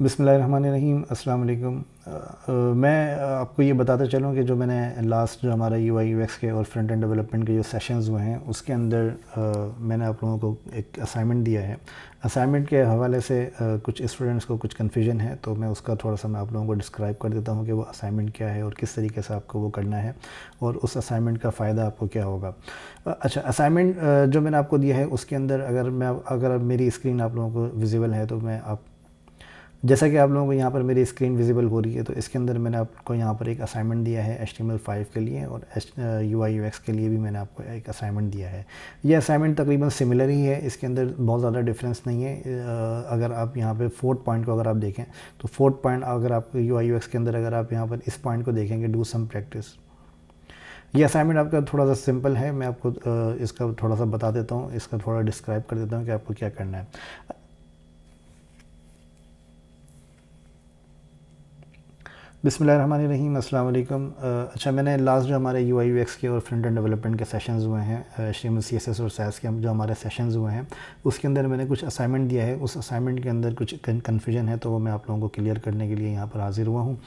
बिस्मिल्लाहिर्रहमानिर्रहीम, अस्सलाम वालेकुम। मैं आपको ये बताता चलूँ कि जो मैंने लास्ट जो हमारा यूआई यूएक्स के और फ्रंट एंड डेवलपमेंट के जो सेशंस हुए हैं उसके अंदर मैंने आप लोगों को एक असाइनमेंट दिया है। असाइनमेंट के हवाले से कुछ स्टूडेंट्स को कुछ कन्फ्यूजन है, तो मैं उसका थोड़ा सा मैं आप लोगों को डिस्क्राइब कर देता हूँ कि वो असाइनमेंट क्या है और किस तरीके से आपको वो करना है और उस असाइनमेंट का फ़ायदा आपको क्या होगा। अच्छा, असाइनमेंट जो मैंने आपको दिया है उसके अंदर अगर मेरी स्क्रीन आप लोगों को विजिबल है तो मैं आप जैसा कि आप लोगों को यहाँ पर मेरी स्क्रीन विजिबल हो रही है, तो इसके अंदर मैंने आपको यहाँ पर एक असाइनमेंट दिया है HTML5 के लिए, और UI UX के लिए भी मैंने आपको एक असाइनमेंट दिया है। ये असाइनमेंट तकरीबन सिमिलर ही है, इसके अंदर बहुत ज़्यादा डिफरेंस नहीं है। अगर आप यहाँ पे फोर्थ पॉइंट को अगर आप देखें तो फोर्थ पॉइंट अगर आप UI UX के अंदर अगर आप यहाँ पर इस पॉइंट को देखेंगे, डू सम प्रैक्टिस, ये असाइनमेंट आपका थोड़ा सा सिंपल है। मैं आपको इसका थोड़ा सा बता देता हूँ, इसका थोड़ा डिस्क्राइब कर देता हूँ कि आपको क्या करना है। बिस्मिल्लाहिर्रहमानिर्रहीम, अस्सलाम वालेकुम। अच्छा, मैंने लास्ट जो हमारे UI UX के और फ्रंट एंड डेवलपमेंट के सेशंस हुए हैं, HTML CSS और SAS के जो हमारे सेशंस हुए हैं, उसके अंदर मैंने कुछ असाइनमेंट दिया है। उस असाइनमेंट के अंदर कुछ कन्फ्यूजन है, तो वो मैं आप लोगों को क्लियर करने के लिए यहाँ पर हाजिर हुआ हूँ।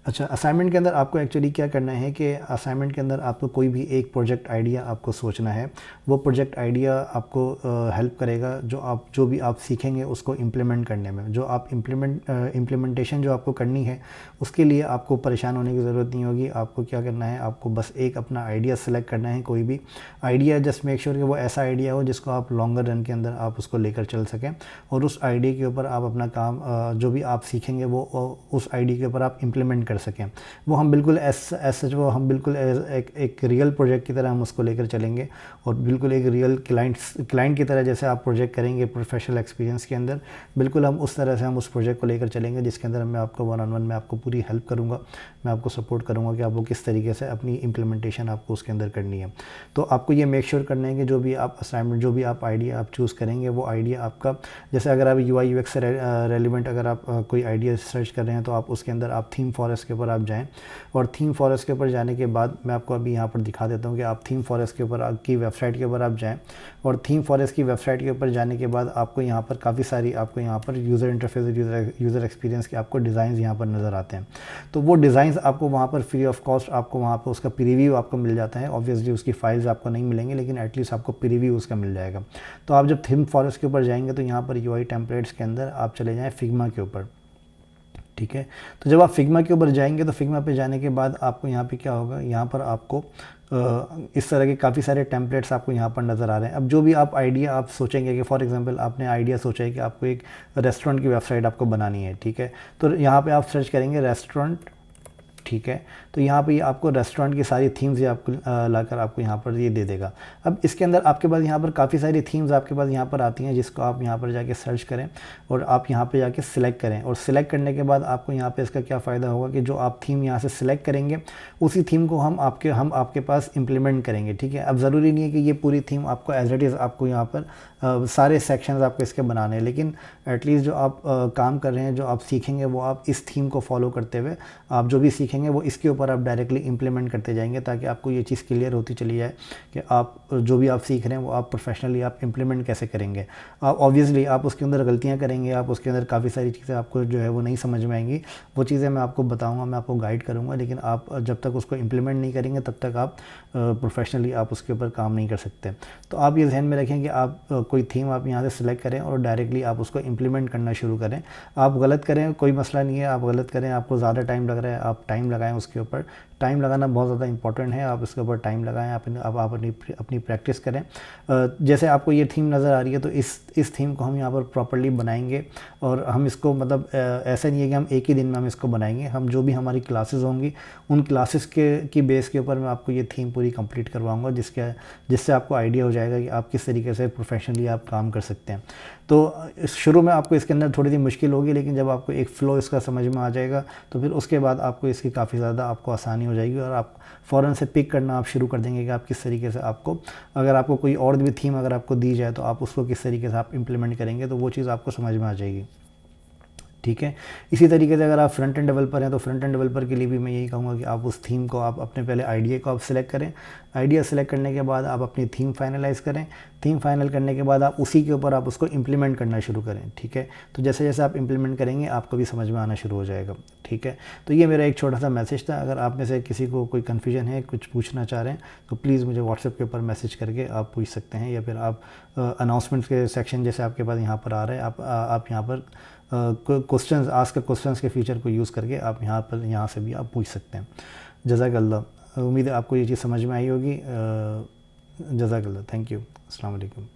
अच्छा, असाइनमेंट के अंदर आपको एक्चुअली क्या करना है कि असाइनमेंट के अंदर आपको कोई भी एक प्रोजेक्ट आइडिया आपको सोचना है। वो प्रोजेक्ट आइडिया आपको हेल्प करेगा जो भी आप सीखेंगे उसको इम्प्लीमेंट करने में। जो आप इम्प्लीमेंटेशन जो आपको करनी है उसके लिए आपको परेशान होने की ज़रूरत नहीं होगी। आपको क्या करना है, आपको बस एक अपना आइडिया सेलेक्ट करना है, कोई भी आइडिया। जस्ट मेक श्योर कि वो ऐसा आइडिया हो जिसको आप लॉन्गर रन के अंदर आप उसको लेकर चल सकें, और उस आइडिया के ऊपर आप अपना काम जो भी आप सीखेंगे वो उस आइडिया के ऊपर आप इम्प्लीमेंट कर सकें। वो हम बिल्कुल सच वो हम बिल्कुल एक रियल प्रोजेक्ट की तरह हम उसको लेकर चलेंगे, और बिल्कुल एक रियल क्लाइंट की तरह जैसे आप प्रोजेक्ट करेंगे प्रोफेशनल एक्सपीरियंस के अंदर, बिल्कुल हम उस तरह से हम उस प्रोजेक्ट को लेकर चलेंगे, जिसके अंदर मैं आपको वन ऑन वन में आपको पूरी हेल्प करूँगा। मैं आपको सपोर्ट करूँगा कि आपको किस तरीके से अपनी इम्प्लीमेंटेशन आपको उसके अंदर करनी है। तो आपको ये मेक श्योर करना है कि जो भी आप असाइनमेंट, जो भी आप आइडिया आप चूज़ करेंगे, वो आइडिया आपका, जैसे अगर आप UI UX से रेलिवेंट अगर आप कोई आइडिया सर्च कर रहे हैं तो आप उसके अंदर आप थीम फॉरेस्ट के ऊपर आप जाएँ, और थीम फॉरेस्ट के ऊपर जाने के बाद मैं आपको अभी यहाँ पर दिखा देता हूँ कि आप थीम फॉरेस्ट के ऊपर की वेबसाइट के ऊपर आप जाएँ, और थीम फॉरेस्ट की वेबसाइट के ऊपर जाने के बाद आपको यहाँ पर काफ़ी सारी आपको यहाँ पर यूज़र इंटरफेस, यूज़र एक्सपीरियंस के आपको डिज़ाइन यहाँ पर नज़र आते हैं। तो वो डिज़ाइंस आपको वहाँ पर फ्री ऑफ कॉस्ट आपको वहाँ पर उसका प्रीव्यू आपको मिल जाता है। ऑब्वियसली उसकी फाइल्स आपको नहीं मिलेंगी, लेकिन एटलीस्ट आपको प्रीव्यू उसका मिल जाएगा। तो आप जब थीम फॉरेस्ट के ऊपर जाएंगे तो यहाँ पर UI टेम्पलेट्स के अंदर आप चले जाएँ फिग्मा के ऊपर, ठीक है। तो जब आप फिग्मा के ऊपर जाएंगे तो फिग्मा पे जाने के बाद आपको यहाँ पे क्या होगा, यहाँ पर आपको इस तरह के काफ़ी सारे टेम्पलेट्स आपको यहाँ पर नज़र आ रहे हैं। अब जो भी आप आइडिया आप सोचेंगे कि फॉर एग्जांपल आपने आइडिया सोचा है कि आपको एक रेस्टोरेंट की वेबसाइट आपको बनानी है, ठीक है। तो यहाँ पे आप सर्च करेंगे रेस्टोरेंट, ठीक है। तो यहाँ पे आपको रेस्टोरेंट की सारी थीम्स ये आपको लाकर आपको यहाँ पर ये दे देगा। अब इसके अंदर आपके पास यहाँ पर काफ़ी सारी थीम्स आपके पास यहाँ पर आती हैं, जिसको आप यहाँ पर जाके सर्च करें और आप यहाँ पे जाके सिलेक्ट करें, और सिलेक्ट करने के बाद आपको यहाँ पे इसका क्या फ़ायदा होगा कि जो आप थीम यहाँ से सिलेक्ट करेंगे उसी थीम को हम आपके पास इम्प्लीमेंट करेंगे, ठीक है। अब ज़रूरी नहीं है कि ये पूरी थीम आपको एज इट इज़ आपको यहाँ पर सारे सेक्शंस आपको इसके बनाने हैं, लेकिन एटलीस्ट जो आप काम कर रहे हैं, जो आप सीखेंगे, वो आप इस थीम को फॉलो करते हुए आप जो भी सीखेंगे वो इसके ऊपर आप डायरेक्टली इंप्लीमेंट करते जाएंगे, ताकि आपको ये चीज़ क्लियर होती चली जाए कि आप जो भी आप सीख रहे हैं वो आप प्रोफेशनली आप इंप्लीमेंट कैसे करेंगे। आप ऑब्वियसली आप उसके अंदर गलतियाँ करेंगे, आप उसके अंदर काफ़ी सारी चीज़ें आपको जो है वो नहीं समझ में आएंगी। वो चीज़ें मैं आपको बताऊँगा, मैं आपको गाइड करूँगा, लेकिन आप जब तक उसको इंप्लीमेंट नहीं करेंगे तब तक आप प्रोफेशनली आप उसके ऊपर काम नहीं कर सकते। तो आप ये ध्यान में रखें कि आप कोई थीम आप यहाँ से सिलेक्ट करें और डायरेक्टली आप उसको इंप्लीमेंट करना शुरू करें। आप गलत करें कोई मसला नहीं है, आप गलत करें, आपको ज़्यादा टाइम लग रहा है, आप टाइम लगाएं उसके ऊपर। टाइम लगाना बहुत ज़्यादा इंपॉर्टेंट है, आप इसके ऊपर टाइम लगाएं, आप अपनी प्रैक्टिस करें। जैसे आपको ये थीम नज़र आ रही है, तो इस थीम को हम यहाँ पर प्रॉपर्ली बनाएंगे, और हम इसको मतलब ऐसा नहीं है कि हम एक ही दिन में हम इसको बनाएंगे। हम जो भी हमारी क्लासेस होंगी उन क्लासेस की बेस के ऊपर मैं आपको ये थीम पूरी कंप्लीट करवाऊँगा, जिससे आपको आइडिया हो जाएगा कि आप किस तरीके से प्रोफेशनली आप काम कर सकते हैं। तो शुरू में आपको इसके अंदर थोड़ी सी मुश्किल होगी, लेकिन जब आपको एक फ़्लो इसका समझ में आ जाएगा तो फिर उसके बाद आपको इसकी काफ़ी ज़्यादा आपको आसानी हो जाएगी, और आप फ़ौरन से पिक करना आप शुरू कर देंगे कि आप किस तरीके से अगर आपको कोई और भी थीम अगर आपको दी जाए तो आप उसको किस तरीके से आप इम्प्लीमेंट करेंगे, तो वो चीज़ आपको समझ में आ जाएगी। ठीक है। इसी तरीके से अगर आप फ्रंट एंड डेवलपर हैं तो फ्रंट एंड डेवलपर के लिए भी मैं यही कहूँगा कि आप उस थीम को आप अपने पहले आइडिया को आप सिलेक्ट करें। आइडिया सेलेक्ट करने के बाद आप अपनी थीम फाइनलाइज़ करें। थीम फाइनल करने के बाद आप उसी के ऊपर आप उसको इम्प्लीमेंट करना शुरू करें, ठीक है। तो जैसे जैसे आप इम्प्लीमेंट करेंगे आपको भी समझ में आना शुरू हो जाएगा, ठीक है। तो ये मेरा एक छोटा सा मैसेज था। अगर आप में से किसी को कोई कन्फ्यूजन है, कुछ पूछना चाह रहे हैं तो प्लीज़ मुझे व्हाट्सएप के ऊपर मैसेज करके आप पूछ सकते हैं, या फिर आप अनाउंसमेंट्स के सेक्शन जैसे आपके पास यहाँ पर आ रहा है, आप यहाँ पर क्वेश्चंस आस्क क्वेश्चंस के फीचर को यूज़ करके आप यहाँ से भी आप पूछ सकते हैं। जज़ाकल्लाह। उम्मीद है आपको ये चीज़ समझ में आई होगी। जज़ाकल्लाह। Thank you. अस्सलाम वालेकुम।